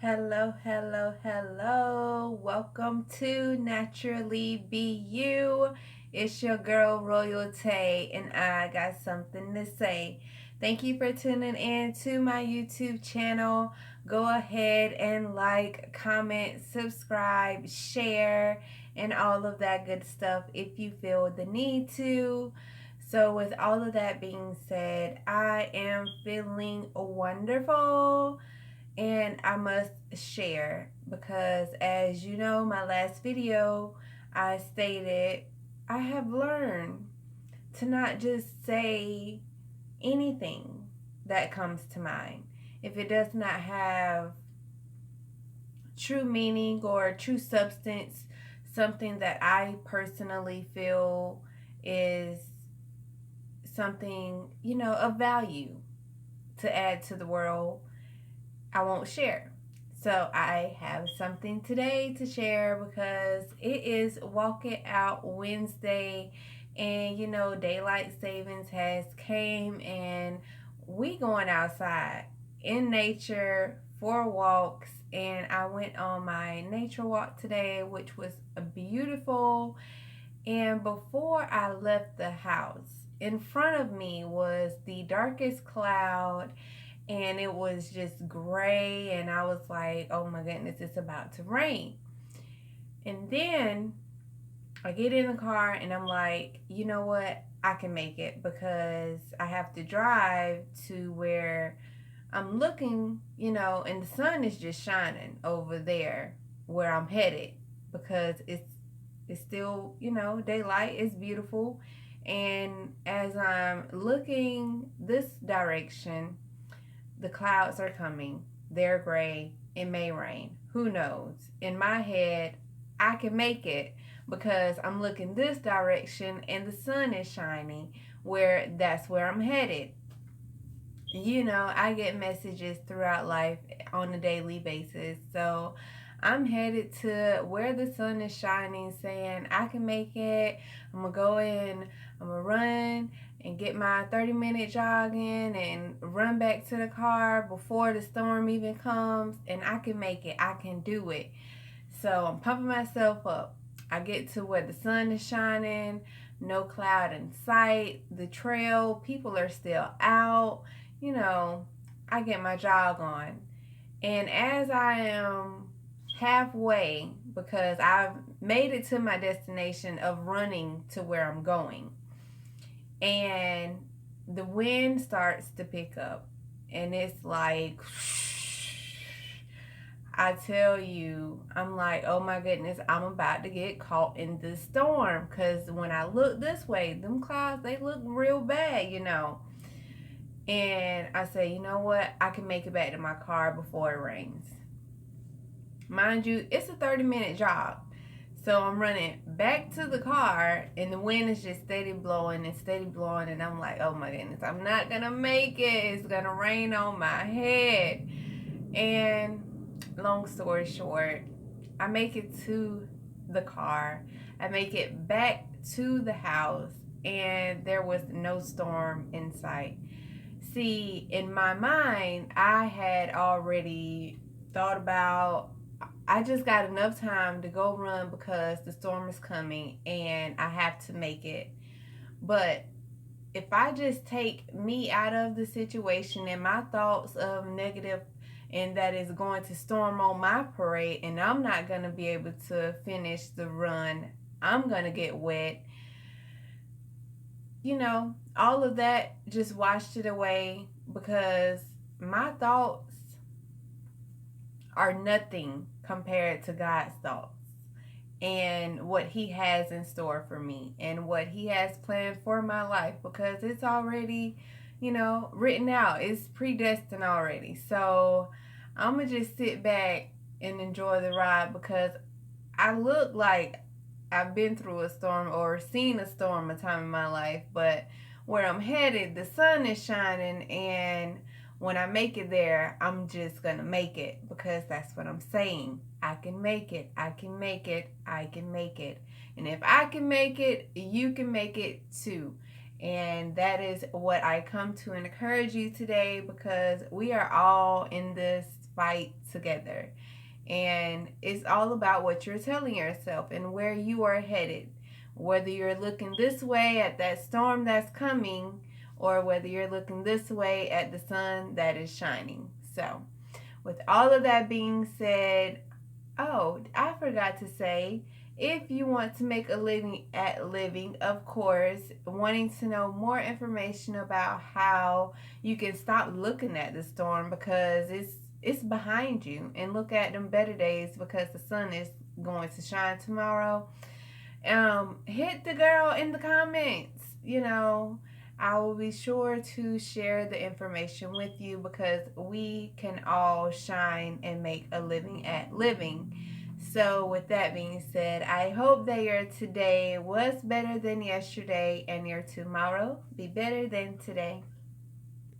Hello, hello, hello. Welcome to Naturally Be You. It's your girl Royalty, and I got something to say. Thank you for tuning in to my YouTube channel. Go ahead and like, comment, subscribe, share, and all of that good stuff if you feel the need to. So, with all of that being said, I am feeling wonderful and I must share because, as you know, my last video, I stated I have learned to not just say anything that comes to mind. If it does not have true meaning or true substance, something that I personally feel is something, of value to add to the world, I won't share. So I have something today to share because it is Walk It Out Wednesday, and daylight savings has came, and we going outside in nature for walks. And I went on my nature walk today, which was beautiful. And before I left the house, in front of me was the darkest cloud, and it was just gray, and I was like, oh my goodness, it's about to rain. And then I get in the car and I'm like, you know what, I can make it because I have to drive to where I'm looking, and the sun is just shining over there where I'm headed, because it's still, daylight. It's beautiful. And as I'm looking this direction, the clouds are coming. They're gray. It may rain. Who knows? In my head, I can make it because I'm looking this direction and the sun is shining, where that's where I'm headed. I get messages throughout life on a daily basis. So I'm headed to where the sun is shining, saying I can make it. I'm going to go in, I'm going to run and get my 30-minute jog in and run back to the car before the storm even comes. And I can make it. I can do it. So I'm pumping myself up. I get to where the sun is shining, no cloud in sight, the trail, people are still out. You know, I get my jog on. And as I am halfway, because I've made it to my destination of running to where I'm going, and the wind starts to pick up, and it's like, I tell you, I'm like, oh my goodness, I'm about to get caught in the storm. Because when I look this way, them clouds, they look real bad. And I say, you know what? I can make it back to my car before it rains. Mind you, it's a 30-minute jog. So I'm running back to the car, and the wind is just steady blowing and steady blowing. And I'm like, oh my goodness, I'm not going to make it. It's going to rain on my head. And long story short, I make it to the car. I make it back to the house, and there was no storm in sight. See, in my mind, I had already thought about, I just got enough time to go run because the storm is coming and I have to make it. But if I just take me out of the situation and my thoughts of negative and that is going to storm on my parade, and I'm not going to be able to finish the run, I'm going to get wet. All of that just washed it away because my thoughts are nothing compared to God's thoughts and what He has in store for me and what He has planned for my life, because it's already, written out. It's predestined already. So I'm going to just sit back and enjoy the ride, because I look like I've been through a storm or seen a storm a time in my life, but where I'm headed, the sun is shining, and when I make it there, I'm just gonna make it, because that's what I'm saying. I can make it. I can make it. I can make it. And if I can make it, you can make it too. And that is what I come to encourage you today, because we are all in this fight together. And it's all about what you're telling yourself and where you are headed. Whether you're looking this way at that storm that's coming, or whether you're looking this way at the sun that is shining. So, with all of that being said, oh, I forgot to say, if you want to make a living at living, of course, wanting to know more information about how you can stop looking at the storm because it's behind you, and look at them better days because the sun is going to shine tomorrow. Hit the girl in the comments. I will be sure to share the information with you because we can all shine and make a living at living. So, with that being said, I hope that your today was better than yesterday and your tomorrow be better than today.